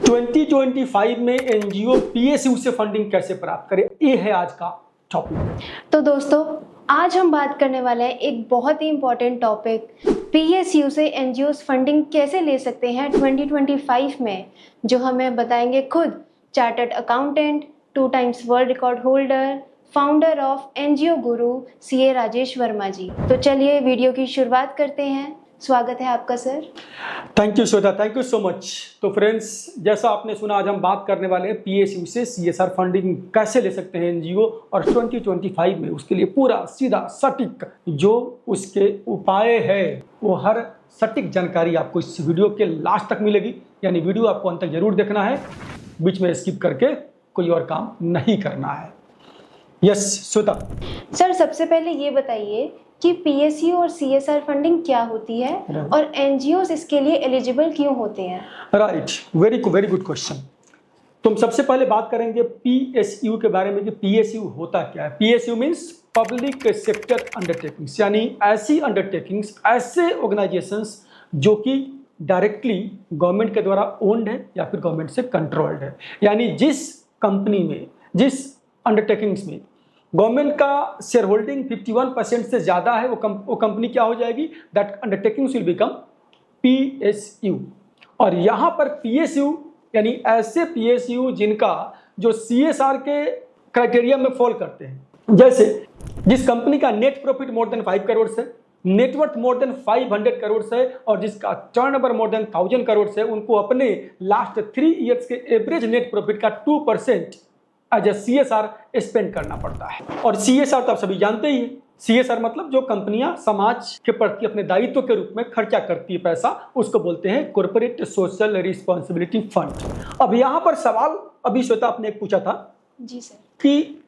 2025 में NGO PSU से funding कैसे प्राप्त करे, ये है आज का टॉपिक। तो दोस्तों आज हम बात करने वाले हैं एक बहुत ही इम्पोर्टेंट टॉपिक, पीएसयू से एनजीओ फंडिंग कैसे ले सकते हैं 2025 में, जो हमें बताएंगे खुद chartered accountant, 2 times world record holder, founder of NGO Guru CA Rajesh Verma जी। तो चलिए वीडियो की शुरुआत करते हैं। स्वागत है आपका sir. Thank you Shweta, thank you so much. तो फ्रेंड्स, जैसा आपने सुना, आज हम बात करने वाले हैं पीएसयू से सीएसआर फंडिंग कैसे ले सकते हैं एनजीओ, और 2025 में उसके लिए पूरा सीधा सटीक जो उसके उपाय है वो हर सटीक जानकारी आपको इस वीडियो के लास्ट तक मिलेगी। यानी वीडियो आपको अंत तक जरूर देखना है, बीच में स्किप करके कोई और काम नहीं करना है। यस श्वेता। सर सबसे पहले ये बताइए कि पीएसयू और सीएसआर फंडिंग क्या होती है और एनजीओस इसके लिए एलिजिबल क्यों होते हैं? Right, very good question. तो हम सबसे पहले बात करेंगे पीएसयू के बारे में कि पीएसयू होता क्या है। PSU means public sector undertakings, यानी ऐसी अंडरटेकिंग्स, ऐसे ऑर्गेनाइजेशंस जो कि डायरेक्टली गवर्नमेंट के द्वारा ओन्ड है या फिर गवर्नमेंट से कंट्रोल्ड है। यानी जिस कंपनी में, जिस अंडरटेकिंग्स में गवर्नमेंट का शेयर होल्डिंग 51% से ज़्यादा है, वो कंपनी क्या हो जाएगी? That undertakings will become PSU. और यहाँ पर पीएसयू यानी ऐसे पीएसयू जिनका जो सीएसआर के क्राइटेरिया में फॉल करते हैं। जैसे जिस कंपनी का net profit more than 5 crore से, नेटवर्थ मोर देन 500 करोड़ से, और जिसका टर्नओवर मोर देन 1000 करोड़ से, उनको अपने लास्ट 3 ईयर्स के एवरेज नेट प्रॉफिट का 2% एज ए सीएसआर स्पेंड करना पड़ता है। और सीएसआर तो आप सभी जानते ही हैं, सीएसआर मतलब जो कंपनियां समाज के प्रति अपने दायित्व के रूप में खर्चा करती है पैसा, उसको बोलते हैं कॉर्पोरेट सोशल रिस्पॉन्सिबिलिटी फंड। अब यहाँ पर सवाल अभी श्वेता आपने एक पूछा था जी सर कि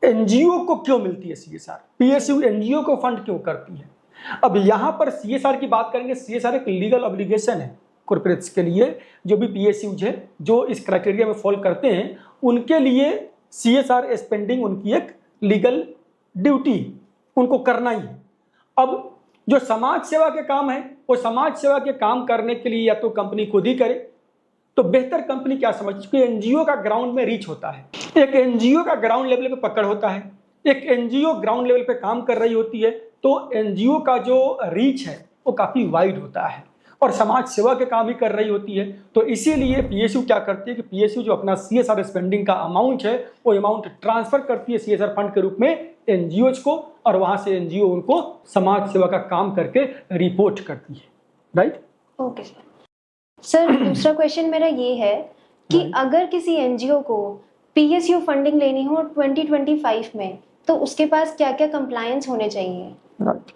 एनजीओ को क्यों मिलती है सीएसआर, पीएसयू एनजीओ को फंड क्यों करती है। अब यहाँ पर सीएसआर की बात करेंगे। सीएसआर एक लीगल ऑब्लिगेशन है कॉर्पोरेट्स के लिए। जो भी पीएसयूज है जो इस क्राइटेरिया में फॉल करते हैं, उनके लिए सीएसआर स्पेंडिंग उनकी एक लीगल ड्यूटी, उनको करना ही है। अब जो समाज सेवा के काम है, वो समाज सेवा के काम करने के लिए या तो कंपनी खुद ही करे, तो बेहतर कंपनी क्या समझती है? एनजीओ का ग्राउंड में रीच होता है, एक एनजीओ का ग्राउंड लेवल पे पकड़ होता है, एक एनजीओ ग्राउंड लेवल पे काम कर रही होती है, तो एनजीओ का जो रीच है वो काफी वाइड होता है और समाज सेवा के काम ही कर रही होती है। तो इसीलिए पीएसयू क्या करती है कि पीएसयू जो अपना सीएसआर स्पेंडिंग का अमाउंट है, वो अमाउंट ट्रांसफर करती है सीएसआर फंड के रूप में एनजीओज को, और वहां से एनजीओ उनको समाज सेवा का काम करके रिपोर्ट करती है। Right, okay sir. दूसरा क्वेश्चन मेरा ये है कि अगर किसी एनजीओ को पीएसयू फंडिंग लेनी हो 2025 में, तो उसके पास क्या क्या कंप्लायंस होने चाहिए? राइट,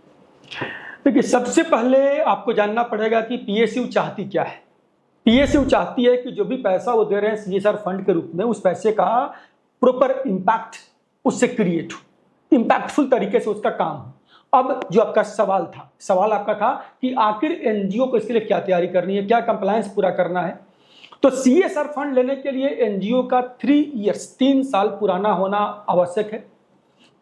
देखिए सबसे पहले आपको जानना पड़ेगा कि पीएसयू चाहती क्या है। पीएसयू चाहती है कि जो भी पैसा वो दे रहे हैं सीएसआर फंड के रूप में, उस पैसे का प्रॉपर इम्पैक्ट उससे क्रिएट हो, इम्पैक्टफुल तरीके से उसका काम हो। अब जो आपका सवाल आपका था कि आखिर एनजीओ को इसके लिए क्या तैयारी करनी है, क्या कंप्लायंस पूरा करना है। तो सीएसआर फंड लेने के लिए एनजीओ का 3 ईयर्स 3 साल पुराना होना आवश्यक है।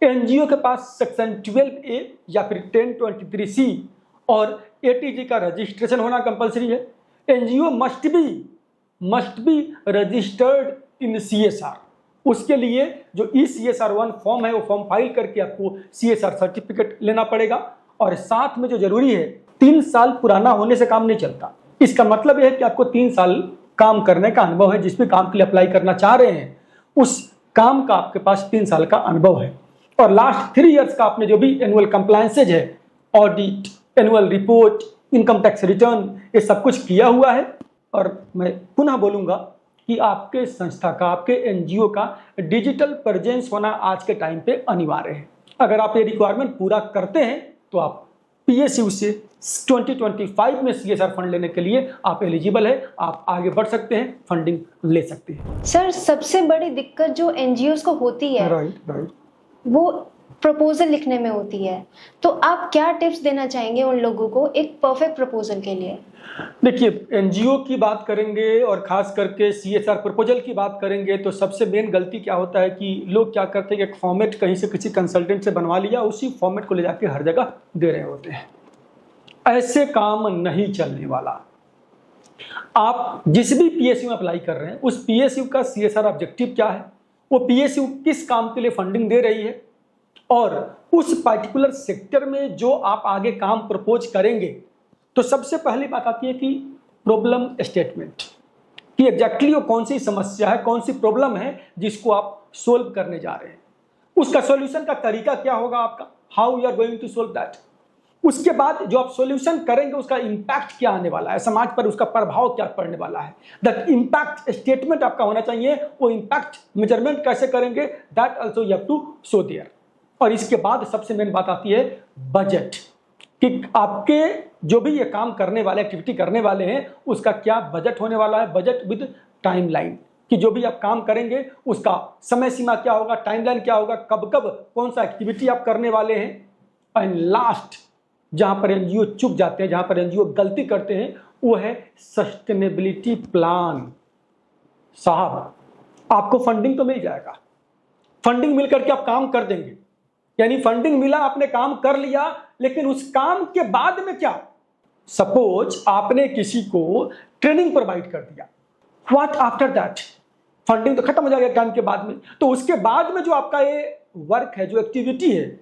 एनजीओ के पास सेक्शन 12A या फिर 1023C और एटीजी का रजिस्ट्रेशन होना कंपलसरी है। NGO must be registered in CSR. उसके लिए जो ECSR1 फॉर्म है, वो फॉर्म फाइल करके आपको सीएसआर सर्टिफिकेट लेना पड़ेगा। और साथ में जो जरूरी है, 3 साल पुराना होने से काम नहीं चलता। इसका मतलब यह है कि आपको 3 साल काम करने का अनुभव है। जिस भी काम के लिए अप्लाई करना चाह रहे हैं, उस काम का आपके पास 3 साल का अनुभव है, और लास्ट 3 ईयर्स का आपने जो भी एनुअल कंप्लायंसेज है, audit, annual report, income tax return, ये सब कुछ किया हुआ है। और मैं पुनः बोलूँगा कि आपके संस्था का, आपके एनजीओ का डिजिटल प्रेजेंस होना आज के टाइम पे अनिवार्य है। अगर आप ये रिक्वायरमेंट पूरा करते हैं तो आप पीएसयू से 2025 में सीएसआर फंड लेने के लिए आप एलिजिबल है, आप आगे बढ़ सकते हैं, फंडिंग ले सकते हैं। सर सबसे बड़ी दिक्कत जो एनजीओस को होती है, राइट, वो प्रपोजल लिखने में होती है। तो आप क्या टिप्स देना चाहेंगे उन लोगों को एक परफेक्ट प्रपोजल के लिए? देखिए, एनजीओ की बात करेंगे और खास करके सीएसआर प्रपोजल की बात करेंगे, तो सबसे मेन गलती क्या होता है कि लोग क्या करते हैं कि एक फॉर्मेट कहीं से किसी कंसल्टेंट से बनवा लिया, उसी फॉर्मेट को ले जाके हर जगह दे रहे होते हैं। ऐसे काम नहीं चलने वाला। आप जिस भी पीएसयू में अप्लाई कर रहे हैं उस पीएसयू का सीएसआर ऑब्जेक्टिव क्या है, वो पीएसयू किस काम के लिए फंडिंग दे रही है, और उस पर्टिकुलर सेक्टर में जो आप आगे काम प्रपोज करेंगे। तो सबसे पहली बात आती है कि प्रॉब्लम स्टेटमेंट, कि एग्जैक्टली वो कौन सी समस्या है, कौन सी प्रॉब्लम है जिसको आप सोल्व करने जा रहे हैं, उसका सॉल्यूशन का तरीका क्या होगा आपका, how you are going to solve that. उसके बाद जो आप सॉल्यूशन करेंगे उसका इंपैक्ट क्या आने वाला है, समाज पर उसका प्रभाव क्या पड़ने वाला है, दैट इंपैक्ट स्टेटमेंट आपका होना चाहिए। वो इंपैक्ट मेजरमेंट कैसे करेंगे, that also you have to show there. और इसके बाद सबसे मेन बात आती है बजट, कि आपके जो भी ये काम करने वाले, एक्टिविटी करने वाले हैं, उसका क्या बजट होने वाला है, बजट विद टाइमलाइन, कि जो भी आप काम करेंगे उसका समय सीमा क्या होगा, टाइमलाइन क्या होगा, कब कब कौन सा एक्टिविटी आप करने वाले हैं। एंड लास्ट जहां पर एनजीओ चुक जाते हैं, जहां पर एनजीओ गलती करते हैं, वो है सस्टेनेबिलिटी प्लान। साहब, आपको फंडिंग तो मिल जाएगा, फंडिंग मिल करके आप काम कर देंगे, यानी फंडिंग मिला, आपने काम कर लिया, लेकिन उस काम के बाद में क्या, सपोज आपने किसी को ट्रेनिंग प्रोवाइड कर दिया, व्हाट आफ्टर दैट, फंडिंग तो खत्म हो जाएगा काम के बाद में, तो उसके बाद में जो आपका ये वर्क है, जो एक्टिविटी है,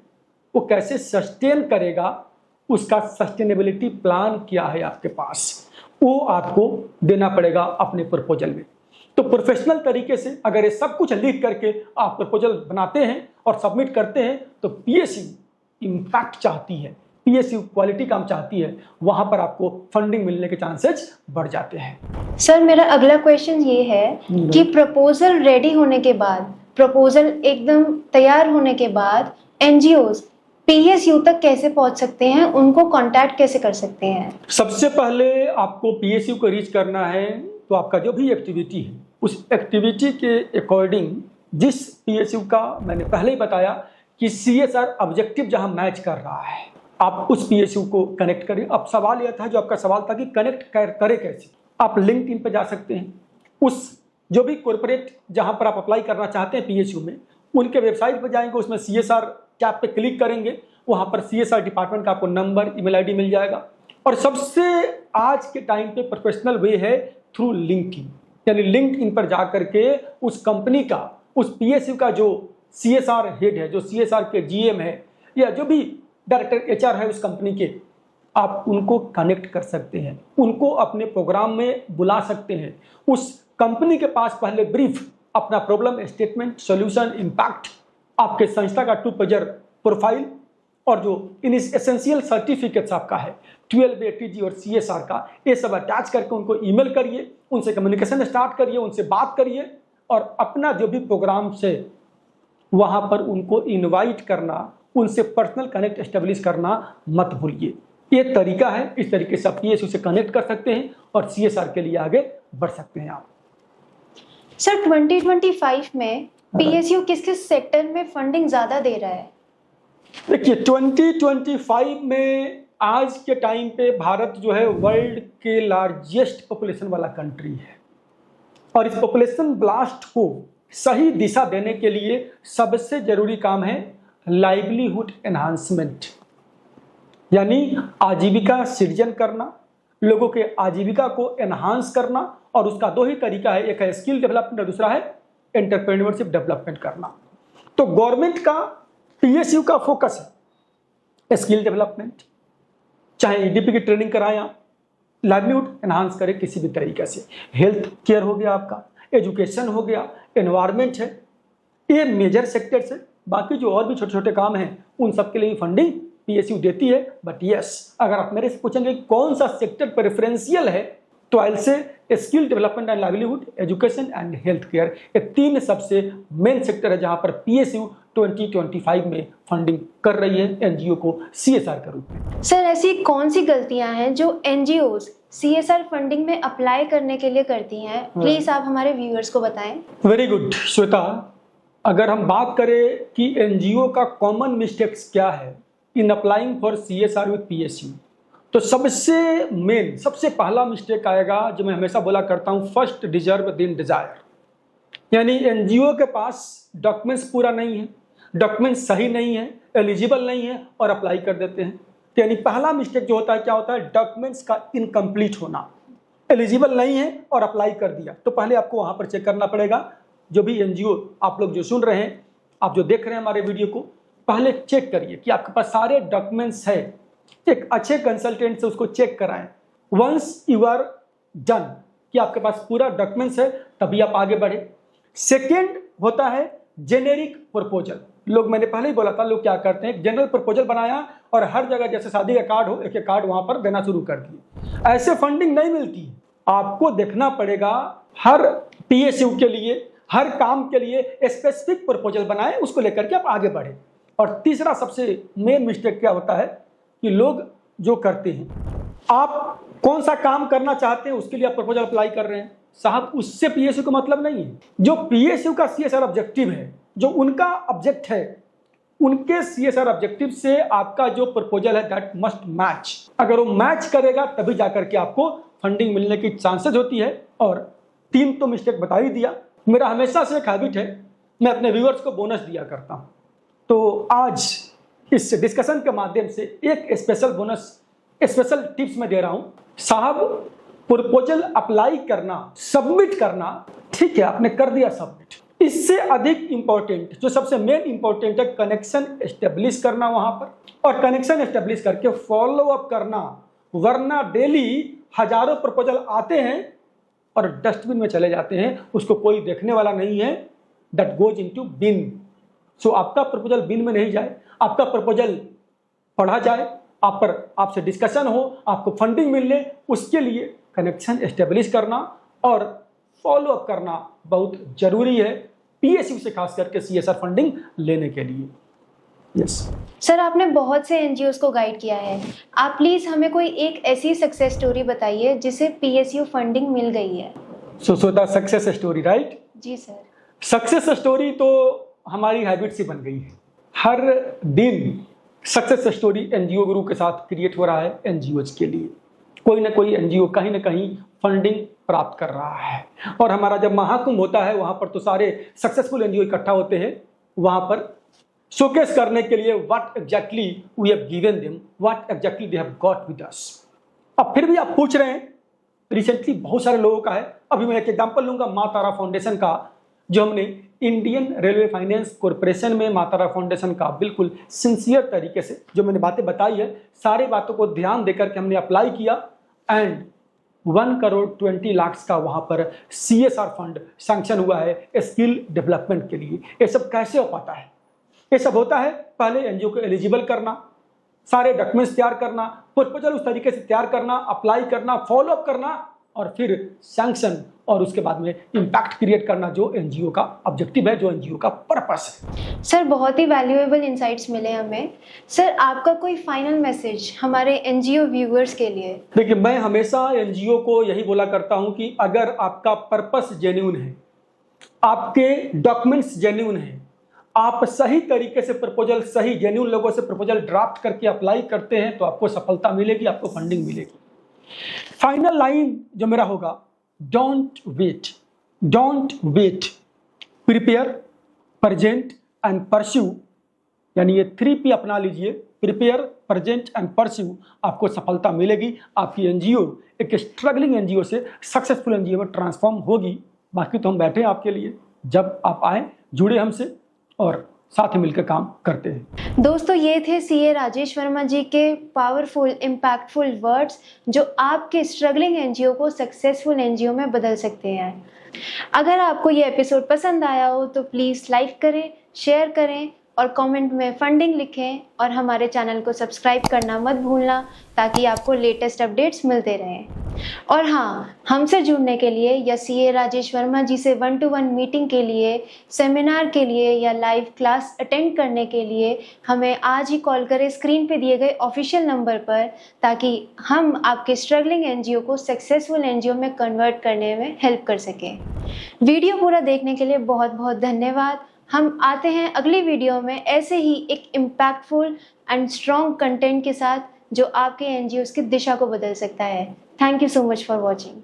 वो कैसे सस्टेन करेगा, उसका सस्टेनेबिलिटी प्लान क्या है आपके पास, वो आपको देना पड़ेगा अपने प्रपोजल में। तो प्रोफेशनल तरीके से अगर ये सब कुछ लिख करके आप प्रपोजल बनाते हैं और सबमिट करते हैं, तो पीएसयू इम्पैक्ट चाहती है, पीएसयू क्वालिटी काम चाहती है, वहां पर आपको फंडिंग मिलने के चांसेस बढ़ जाते हैं। सर, मेरा अगला क्वेश्चन ये है कि प्रपोजल रेडी होने के बाद, प्रपोजल एकदम तैयार होने के बाद एनजीओज पीएसयू तक कैसे पहुंच सकते हैं, उनको कांटेक्ट कैसे कर सकते हैं? सबसे पहले आपको पीएसयू को रीच करना है, तो आपका जो भी एक्टिविटी है उस एक्टिविटी के अकॉर्डिंग, जिस पीएसयू का मैंने पहले ही बताया कि सीएसआर ऑब्जेक्टिव जहां मैच कर रहा है, आप उस पीएसयू को कनेक्ट करें। अब सवाल यह था, जो आपका सवाल था कि कनेक्ट करे कैसे, आप लिंक्डइन पे जा सकते हैं, उस जो भी कॉर्पोरेट जहां पर आप अप्लाई करना चाहते हैं पीएसयू में, उनके वेबसाइट पर जाएंगे, उसमें सीएसआर टैब पे क्लिक करेंगे, वहां पर सीएसआर डिपार्टमेंट का आपको नंबर, ईमेल आईडी मिल जाएगा। और सबसे आज के टाइम पे प्रोफेशनल वे है थ्रू लिंक्डइन, यानी लिंक्डइन पर जा करके उस कंपनी का, उस पीएसयू का जो सीएसआर हेड है, जो सीएसआर के जीएम है, या जो भी डायरेक्टर एचआर है उस कंपनी के, आप उनको कनेक्ट कर सकते हैं, उनको अपने प्रोग्राम में बुला सकते हैं। उस कंपनी के पास पहले ब्रीफ अपना प्रॉब्लम स्टेटमेंट, सॉल्यूशन, इम्पैक्ट, आपके संस्था का 2 पेजर प्रोफाइल, और जो इन एसेंशियल सर्टिफिकेट्स आपका है 12 ATG और CSR का, ये सब अटैच करके उनको ईमेल करिए, उनसे कम्युनिकेशन स्टार्ट करिए, उनसे बात करिए, और अपना जो भी प्रोग्राम से वहां पर उनको इनवाइट करना, उनसे पर्सनल कनेक्ट एस्टेब्लिश करना मत भूलिए। ये तरीका है, इस तरीके से आप पीएसयू से कनेक्ट कर सकते हैं और CSR के लिए आगे बढ़ सकते हैं आप। सर, 2025 में पीएसयू किस किस सेक्टर में फंडिंग ज्यादा दे रहा है? देखिए, 2025 में आज के टाइम पे भारत जो है वर्ल्ड के लार्जेस्ट पॉपुलेशन वाला कंट्री है, और इस पॉपुलेशन ब्लास्ट को सही दिशा देने के लिए सबसे जरूरी काम है लाइवलीहुड एनहांसमेंट, यानी आजीविका सृजन करना, लोगों के आजीविका को एनहांस करना। और उसका 2 ही तरीका है, एक है स्किल डेवलपमेंट और दूसरा है एंटरप्रेन्योरशिप डेवलपमेंट करना। तो गवर्नमेंट का पीएसयू का फोकस है स्किल डेवलपमेंट, चाहे ईडीपी की ट्रेनिंग कराएं आप, लाइवलीहुड एनहांस करें किसी भी तरीके से, हेल्थ केयर हो गया आपका, एजुकेशन हो गया, एनवायरमेंट है, ये मेजर सेक्टर्स है। बाकी जो और भी छोटे छोटे काम हैं उन सब के लिए फंडिंग पीएसयू देती है। बट यस, अगर आप मेरे से पूछेंगे कौन सा सेक्टर प्रेफरेंशियल है, तो आई से skill development and livelihood, education and health care, ये 3 सबसे मेन सेक्टर है जहां पर पीएसयू 2025 में फंडिंग कर रही है एनजीओ को सीएसआर के रूप में। सर, ऐसी कौन सी गलतियां हैं जो एनजीओज सीएसआर फंडिंग में अप्लाई करने के लिए करती हैं? प्लीज आप हमारे व्यूअर्स को बताएं। वेरी गुड श्वेता, अगर हम बात करें कि एनजीओ का कॉमन मिस्टेक्स क्या है in applying for CSR with PSU, तो सबसे मेन, सबसे पहला मिस्टेक आएगा जो मैं हमेशा बोला करता हूं, फर्स्ट डिजर्व देन डिजायर, यानी एनजीओ के पास डॉक्यूमेंट्स पूरा नहीं है, डॉक्यूमेंट्स सही नहीं है, एलिजिबल नहीं है और अप्लाई कर देते हैं। तो यानी पहला मिस्टेक जो होता है क्या होता है, डॉक्यूमेंट्स का इनकम्प्लीट होना। एलिजिबल नहीं है और अप्लाई कर दिया, तो पहले आपको वहाँ पर चेक करना पड़ेगा। जो भी एनजीओ आप लोग जो सुन रहे हैं, आप जो देख रहे हैं हमारे वीडियो को, पहले चेक करिए कि आपके पास सारे डॉक्यूमेंट्स है। एक अच्छे कंसल्टेंट से उसको चेक कराएं। वंस यू आर डन कि आपके पास पूरा डॉक्यूमेंट्स है, तभी आप आगे बढ़े। सेकेंड होता है जेनेरिक प्रपोजल। लोग, मैंने पहले ही बोला था, लोग क्या करते हैं, जनरल प्रपोजल बनाया और हर जगह जैसे शादी का कार्ड हो, एक एक कार्ड वहां पर देना शुरू कर दिए। ऐसे फंडिंग नहीं मिलती। आपको देखना पड़ेगा हर पीएसयू के लिए, हर काम के लिए स्पेसिफिक प्रपोजल बनाए, उसको लेकर के आप आगे बढ़े। और तीसरा सबसे मेन मिस्टेक क्या होता है कि लोग जो करते हैं, आप कौन सा काम करना चाहते हैं उसके लिए आप प्रपोजल अप्लाई कर रहे हैं। साहब, उससे पीएसयू का मतलब नहीं है। जो पीएसयू का सीएसआर ऑब्जेक्टिव है, जो उनका ऑब्जेक्ट है, उनके सीएसआर ऑब्जेक्टिव से आपका जो प्रपोजल है दैट मस्ट मैच। अगर वो मैच करेगा तभी जाकर के आपको फंडिंग मिलने की चांसेस होती है। और 3 तो मिस्टेक बता ही दिया। मेरा हमेशा से एक हैबिट है, मैं अपने व्यूअर्स को बोनस दिया करता हूँ। तो आज इस डिस्कशन के माध्यम से एक स्पेशल बोनस, स्पेशल टिप्स मैं दे रहा हूँ। साहब, प्रपोजल अप्लाई करना, सबमिट करना, ठीक है, आपने कर दिया सबमिट। इससे अधिक इंपॉर्टेंट, जो सबसे मेन इंपॉर्टेंट है, कनेक्शन एस्टेब्लिश करना वहां पर, और कनेक्शन एस्टेब्लिश करके फॉलो अप करना। वरना डेली हजारों प्रपोजल आते हैं और डस्टबिन में चले जाते हैं, उसको कोई देखने वाला नहीं है। दैट गोज इनटू बिन। सो आपका प्रपोजल बिन में नहीं जाए, आपका प्रपोजल पढ़ा जाए, आप पर आपसे डिस्कशन हो, आपको फंडिंग मिलने, उसके लिए कनेक्शन एस्टेब्लिश करना और फॉलो अप करना बहुत जरूरी है, पीएसयू से खास करके सीएसआर फंडिंग लेने के लिए। यस सर, आपने बहुत से एनजीओस को गाइड किया है। आप प्लीज हमें कोई एक ऐसी सक्सेस स्टोरी बताइए जिसे पीएसयू फंडिंग मिल गई है। So the success story, right? जी सर। सक्सेस स्टोरी तो हमारी हैबिट सी बन गई है। हर दिन सक्सेस स्टोरी एनजीओ गुरु के साथ क्रिएट हो रहा है। एनजीओज के लिए कोई ना कोई एनजीओ कहीं ना कहीं फंडिंग प्राप्त कर रहा है। और हमारा जब महाकुंभ होता है, वहां पर तो सारे सक्सेसफुल एनजीओ इकट्ठा होते हैं, वहां पर शोकेस करने के लिए what exactly we have given them, what exactly they have got with us. अब फिर भी आप पूछ रहे हैं, रिसेंटली बहुत सारे लोगों का है। अभी मैं एक एग्जांपल लूंगा माँ तारा फाउंडेशन का, जो हमने इंडियन रेलवे फाइनेंस कॉरपोरेशन में माँ तारा फाउंडेशन का बिल्कुल सिंसियर तरीके से जो मैंने बातें बताई है, सारी बातों को ध्यान देकर के हमने अप्लाई किया एंड 1,20,00,000 का वहां पर सीएसआर फंड सैंक्शन हुआ है स्किल डेवलपमेंट के लिए। ये सब कैसे हो पाता है? ये सब होता है पहले एनजीओ को एलिजिबल करना, सारे डॉक्यूमेंट्स तैयार करना, प्रपोजल उस तरीके से तैयार करना, अप्लाई करना, फॉलो अप करना और फिर सैंक्शन, और उसके बाद में इम्पैक्ट क्रिएट करना, जो एनजीओ का ऑब्जेक्टिव है, जो एनजीओ का पर्पस है। सर, बहुत ही वैल्यूएबल इंसाइट्स मिले हमें। सर, आपका कोई फाइनल मैसेज हमारे एनजीओ व्यूअर्स के लिए? देखिए, मैं हमेशा एनजीओ को यही बोला करता हूं कि अगर आपका पर्पस जेन्युइन है, आपके डॉक्यूमेंट्स जेन्युइन है, आप सही तरीके से प्रपोजल, सही जेन्युइन लोगों से प्रपोजल ड्राफ्ट करके अप्लाई करते हैं, तो आपको सफलता मिलेगी, आपको फंडिंग मिलेगी। फाइनल लाइन जो मेरा होगा, don't wait, don't wait, prepare, present and pursue. यानी ये 3P अपना लीजिए, प्रिपेयर, प्रेजेंट एंड परस्यू। आपको सफलता मिलेगी, आपकी एनजीओ एक स्ट्रगलिंग एनजीओ से सक्सेसफुल एनजीओ में ट्रांसफॉर्म होगी। बाकी तो हम बैठे हैं आपके लिए, जब आप आए, जुड़े हमसे और साथ ही मिलकर काम करते हैं। दोस्तों, ये थे सीए राजेश वर्मा जी के पावरफुल, इम्पैक्टफुल वर्ड्स जो आपके स्ट्रगलिंग एनजीओ को सक्सेसफुल एनजीओ में बदल सकते हैं। अगर आपको ये एपिसोड पसंद आया हो तो प्लीज़ लाइक करें, शेयर करें और कमेंट में फंडिंग लिखें, और हमारे चैनल को सब्सक्राइब करना मत भूलना ताकि आपको लेटेस्ट अपडेट्स मिलते रहें। और हाँ, हमसे जुड़ने के लिए या सीए राजेश वर्मा जी से 1-to-1 मीटिंग के लिए, सेमिनार के लिए या लाइव क्लास अटेंड करने के लिए हमें आज ही कॉल करें स्क्रीन पे दिए गए ऑफिशियल नंबर पर, ताकि हम आपके स्ट्रगलिंग एनजीओ को सक्सेसफुल एनजीओ में कन्वर्ट करने में हेल्प कर सकें। वीडियो पूरा देखने के लिए बहुत बहुत धन्यवाद। हम आते हैं अगली वीडियो में ऐसे ही एक इम्पैक्टफुल एंड स्ट्रॉन्ग कंटेंट के साथ जो आपके एनजीओज़ की दिशा को बदल सकता है। Thank you so much for watching.